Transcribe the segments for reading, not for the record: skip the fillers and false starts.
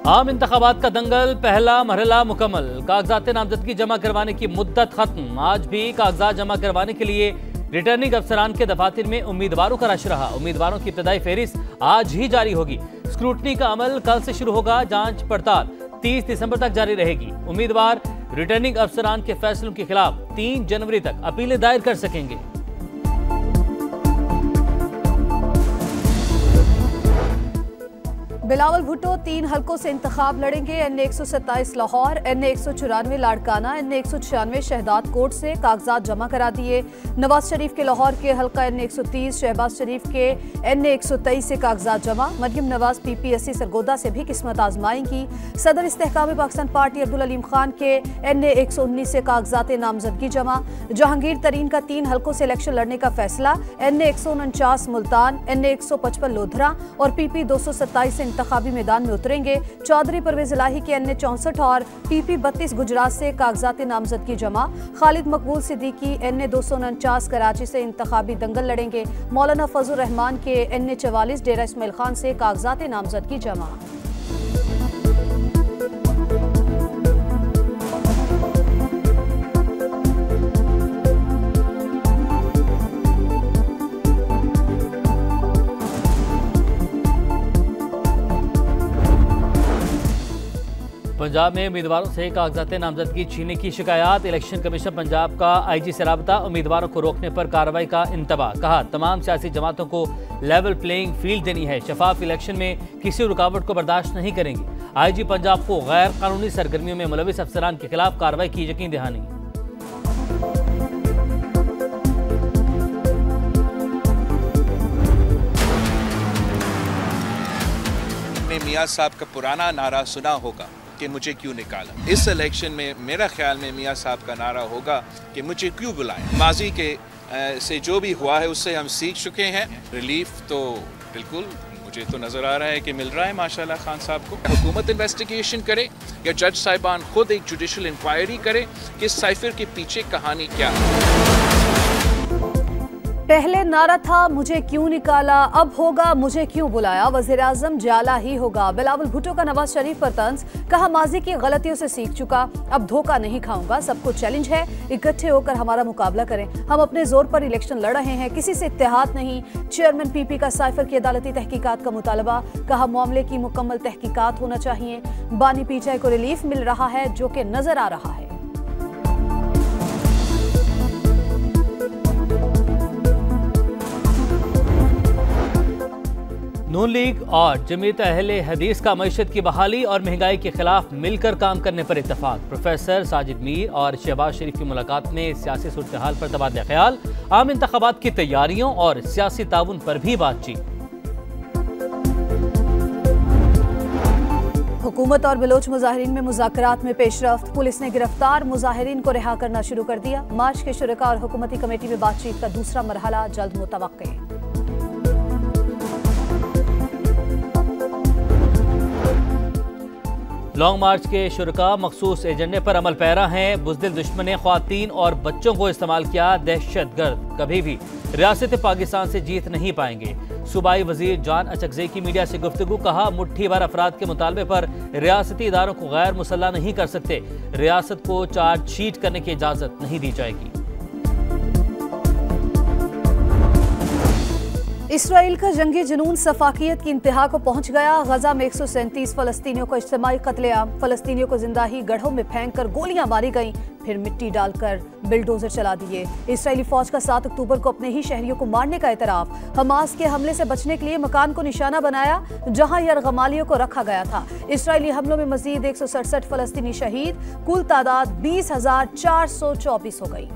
आम इंतखाबात का दंगल, पहला मरहला मुकम्मल। कागजात नामजदगी जमा करवाने की मुद्दत खत्म। आज भी कागजात जमा करवाने के लिए रिटर्निंग अफसरान के दफातर में उम्मीदवारों का रश रहा। उम्मीदवारों की इब्तदाई फहरिस्त आज ही जारी होगी। स्क्रूटनी का अमल कल से शुरू होगा। जांच पड़ताल 30 दिसंबर तक जारी रहेगी। उम्मीदवार रिटर्निंग अफसरान के फैसलों के खिलाफ 3 जनवरी तक अपीलें दायर कर सकेंगे। बिलावल भुट्टो 3 हलकों से इंतखाब लड़ेंगे। NA 127 Lahore, NA 194 Larkana, NA 196 Shahdad Kot से कागजात जमा करा दिए। नवाज शरीफ के लाहौर के हलका NA 130, शहबाज शरीफ के NA 123 से कागजात जमा। मरियम नवाज PPSC सरगोदा से भी किस्मत आजमाएंगी। सदर इस्तेहकाम पाकिस्तान पार्टी अब्दुल अलीम खान के NA 119 से कागजात नामजदगी जमा। जहांगीर तरीन का 3 हलकों से इलेक्शन लड़ने का फैसला। NA 149 मुल्तान, NA 155 लोधरा और PP 227 से इंतखाबी मैदान में उतरेंगे। चौधरी परवेज इलाही के NA 64 और PP 32 गुजरात से कागजात नामजदगी जमा। खालिद मकबूल सिद्दीकी NA 249 कराची से इंतखाबी दंगल लड़ेंगे। मौलाना फजल रहमान के NA 44 डेरा इस्माइल खान से कागजात नामजदगी जमा। पंजाब में उम्मीदवारों से कागजात नामजदगी छीनने की शिकायत। इलेक्शन कमीशन पंजाब का IG से राबता। उम्मीदवारों को रोकने पर कार्रवाई का इंतबाह। कहा, तमाम सियासी जमातों को लेवल प्लेइंग फील्ड देनी है। शफाफ इलेक्शन में किसी रुकावट को बर्दाश्त नहीं करेंगे। IG पंजाब को गैर कानूनी सरगर्मियों में मुलविस अफसरान के खिलाफ कार्रवाई की यकीन दहानी। मियां साहब का पुराना नारा सुना होगा कि मुझे क्यों निकाला। इस इलेक्शन में मेरा ख्याल में मियां साहब का नारा होगा कि मुझे क्यों बुलाएं। माजी के से जो भी हुआ है उससे हम सीख चुके हैं। रिलीफ तो बिल्कुल मुझे तो नज़र आ रहा है कि मिल रहा है माशाल्लाह खान साहब को। हुकूमत इन्वेस्टिगेशन करे या जज साहिबान खुद एक जुडिशल इंक्वायरी करे कि इस साइफर के पीछे कहानी क्या है। पहले नारा था मुझे क्यों निकाला, अब होगा मुझे क्यों बुलाया। वज़ीर आज़म जाला ही होगा। बिलावल भुट्टो का नवाज शरीफ पर तंज। कहा, माजी की गलतियों से सीख चुका, अब धोखा नहीं खाऊंगा। सबको चैलेंज है, इकट्ठे होकर हमारा मुकाबला करें। हम अपने जोर पर इलेक्शन लड़ रहे हैं, किसी से इत्तेहाद नहीं। चेयरमैन PP का साइफर की अदालती तहकीकात का मुतालबा। कहा, मामले की मुकम्मल तहकीकात होना चाहिए। बानी PTI को रिलीफ मिल रहा है जो कि नजर आ रहा है। नून लीग और जमीयत अहले हदीस का मईशत की बहाली और महंगाई के खिलाफ मिलकर काम करने पर इत्तफाक। प्रोफेसर साजिद मीर और शहबाज शरीफ की मुलाकात में सियासी सूरत हाल पर तबादला ख्याल। आम इंतखाबात की तैयारियों और सियासी ताउन पर भी बातचीत। हुकूमत और बलोच मुजाहिरीन में मुज़ाकरात में पेशरफ्त। पुलिस ने गिरफ्तार मुजाहिरीन को रिहा करना शुरू कर दिया। मार्च के शुरका और हुकूमती कमेटी में बातचीत का दूसरा मरहला जल्द मुतवक्के। लॉन्ग मार्च के शुरका मखसूस एजेंडे पर अमल पैरा हैं। बुज़दिल दुश्मन ने ख्वातीन और बच्चों को इस्तेमाल किया। दहशतगर्द कभी भी रियासत पाकिस्तान से जीत नहीं पाएंगे। सूबाई वजीर जान अचकज़ई की मीडिया से गुफ्तगू। कहा, मुट्ठी भर अफराद के मुतालबे पर रियासती इदारों को गैर मुसल्ला नहीं कर सकते। रियासत को चार्जशीट करने की इजाज़त नहीं दी जाएगी। इसराइल का जंगी जुनून सफाकियत की इंतहा को पहुंच गया। गजा में 137 फलस्तीनियों का इज्तिमाई कत्लेआम। फलस्तीनियों को जिंदा ही गढ़ों में फेंक कर गोलियां मारी गईं, फिर मिट्टी डालकर बिल्डोजर चला दिए। इसराइली फौज का 7 अक्टूबर को अपने ही शहरियों को मारने का एतराफ। हमास के हमले से बचने के लिए मकान को निशाना बनाया जहां यरगमालियों को रखा गया था। इसराइली हमलों में मजीद 167 फलस्तीनी शहीद। कुल तादाद 20,424 हो गई।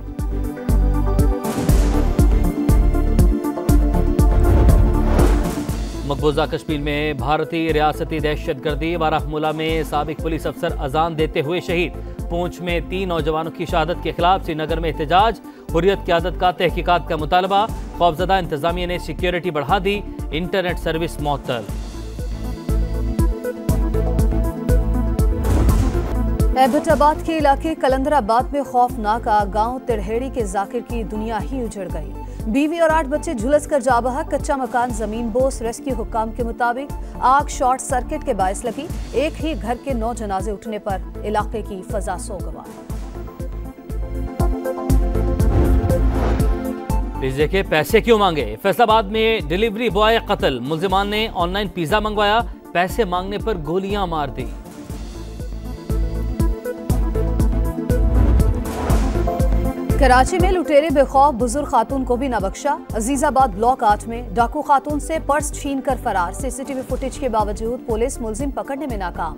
मकबूजा कश्मीर में भारतीय रियासती दहशतगर्दी। बारामुल्ला में साबिक पुलिस अफसर अजान देते हुए शहीद। पूंछ में 3 नौजवानों की शहादत के खिलाफ श्रीनगर में एहतजाज। हुर्रियत क़यादत का तहकीकात का मुतालबा। खौफजदा इंतजामिया ने सिक्योरिटी बढ़ा दी। इंटरनेट सर्विस मुअत्तल। एबटाबाद के इलाके कलंदराबाद में खौफनाक आग। गांव तिरहेड़ी के जाकिर की दुनिया ही उजड़ गई। बीवी और 8 बच्चे झुलस कर जा बहा, कच्चा मकान जमीन बोस। रेस्क्यू हुक्काम के मुताबिक आग शॉर्ट सर्किट के बायस लगी। एक ही घर के 9 जनाजे उठने पर इलाके की फजा सोगवार। पिज्जे के पैसे क्यों मांगे? फैसलाबाद में डिलीवरी बॉय कत्ल। मुल्जिमान ने ऑनलाइन पिज्जा मंगवाया, पैसे मांगने पर गोलियां मार दी। कराची में लुटेरे बेखौफ, बुजुर्ग खातून को भी न बख्शा। अजीजाबाद ब्लॉक 8 में डाकू खातून से पर्स छीन कर फरार। सीसीटीवी फुटेज के बावजूद पुलिस मुलजिम पकड़ने में नाकाम।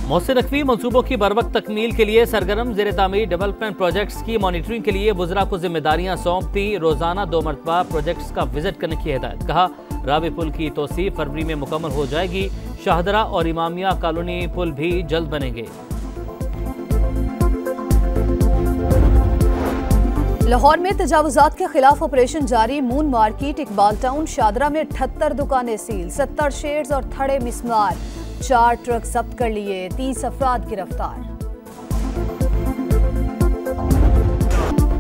मोहसिन नकवी मंसूबों की बरवक्त तकमील के लिए सरगर्म। ज़ेर तामीर डेवलपमेंट प्रोजेक्ट्स की मॉनिटरिंग के लिए वज़रा को जिम्मेदारियां सौंप दी। रोजाना 2 मरतबा प्रोजेक्ट्स का विजिट करने की हिदायत। कहा रावी पुल की तोसी फरवरी में मुकम्मल हो जाएगी। शाहदरा और इमामिया कॉलोनी पुल भी जल्द बनेंगे। लाहौर में तजावुजात के खिलाफ ऑपरेशन जारी। Moon market, Iqbal town, Shahdara में 78 दुकानें सील। 70 शेड्स और थड़े मिसमार। 4 ट्रक जब्त कर लिए। 30 अफराद गिरफ्तार।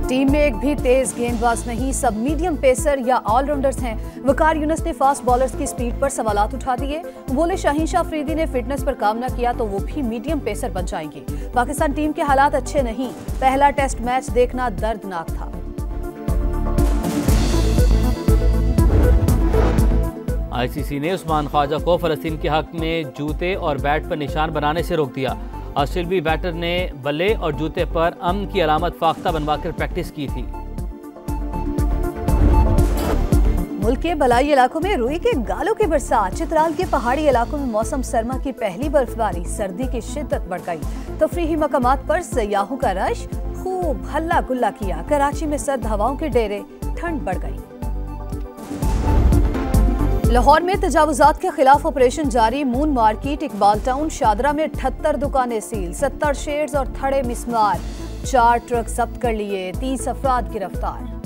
टीम में एक भी तेज गेंदबाज नहीं, सब मीडियम पेसर या ऑलराउंडर्स हैं। वकार यूनुस ने फास्ट बॉलर्स की स्पीड पर सवालात उठा दिए। बोले शाहीन शाह अफरीदी ने फिटनेस पर काम न किया तो वो भी मीडियम पेसर बन जाएंगे। पाकिस्तान टीम के हालात अच्छे नहीं, पहला टेस्ट मैच देखना दर्दनाक था। आईसीसी ने उस्मान ख्वाजा को फलस्तीन के हक में जूते और बैट पर निशान बनाने से रोक दिया। ऑस्ट्रेलियाई बैटर ने बल्ले और जूते पर अमन की अलामत फाख्ता बनवाकर प्रैक्टिस की थी। मुल्क के बलाई इलाकों में रुई के गालों की बरसात। चित्राल के पहाड़ी इलाकों में मौसम सरमा की पहली बर्फबारी। सर्दी की शिद्दत बढ़ गई। तफरीही मकामात पर सयाहों का रश। खूब हल्ला गुल्ला किया। कराची में सर्द हवाओं के डेरे, ठंड बढ़ गई। लाहौर में तजावुजात के खिलाफ ऑपरेशन जारी। Moon market, Iqbal town, Shahdara में 78 दुकानें सील। 70 शेड्स और थड़े मिसमार। 4 ट्रक जब्त कर लिए। 30 अफराद गिरफ्तार।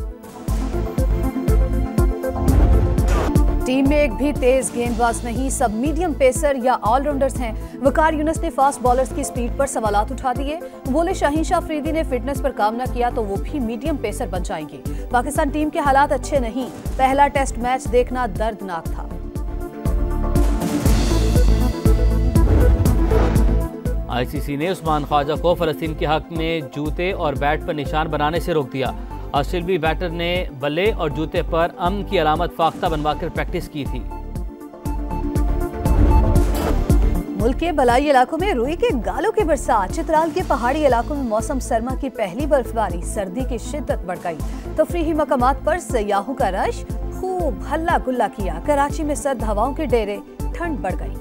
टीम में एक भी तेज गेंदबाज नहीं, सब मीडियम पेसर या ऑलराउंडर्स हैं। वकार यूनुस ने फास्ट बॉलर्स की स्पीड पर सवालात उठा दिए। बोले शाहीन शाह अफरीदी ने फिटनेस पर काम न किया तो वो भी मीडियम पेसर बन जाएंगे। पाकिस्तान टीम के हालात अच्छे नहीं, पहला टेस्ट मैच देखना दर्दनाक था। आईसीसी ने उस्मान ख्वाजा को फलस्तीन के हक में जूते और बैट पर निशान बनाने से रोक दिया। ऑस्ट्रेलियाई बैटर ने बल्ले और जूते पर अमन की अलामत फाख्ता बनवाकर प्रैक्टिस की थी। मुल्क के बलाई इलाकों में रुई के गालों की बरसात। चित्राल के पहाड़ी इलाकों में मौसम सरमा की पहली बर्फबारी। सर्दी की शिद्दत बढ़ गई। तफरीही मकामात पर सयाहों का रश। खूब हल्ला गुल्ला किया। कराची में सर्द हवाओं के डेरे, ठंड बढ़ गई।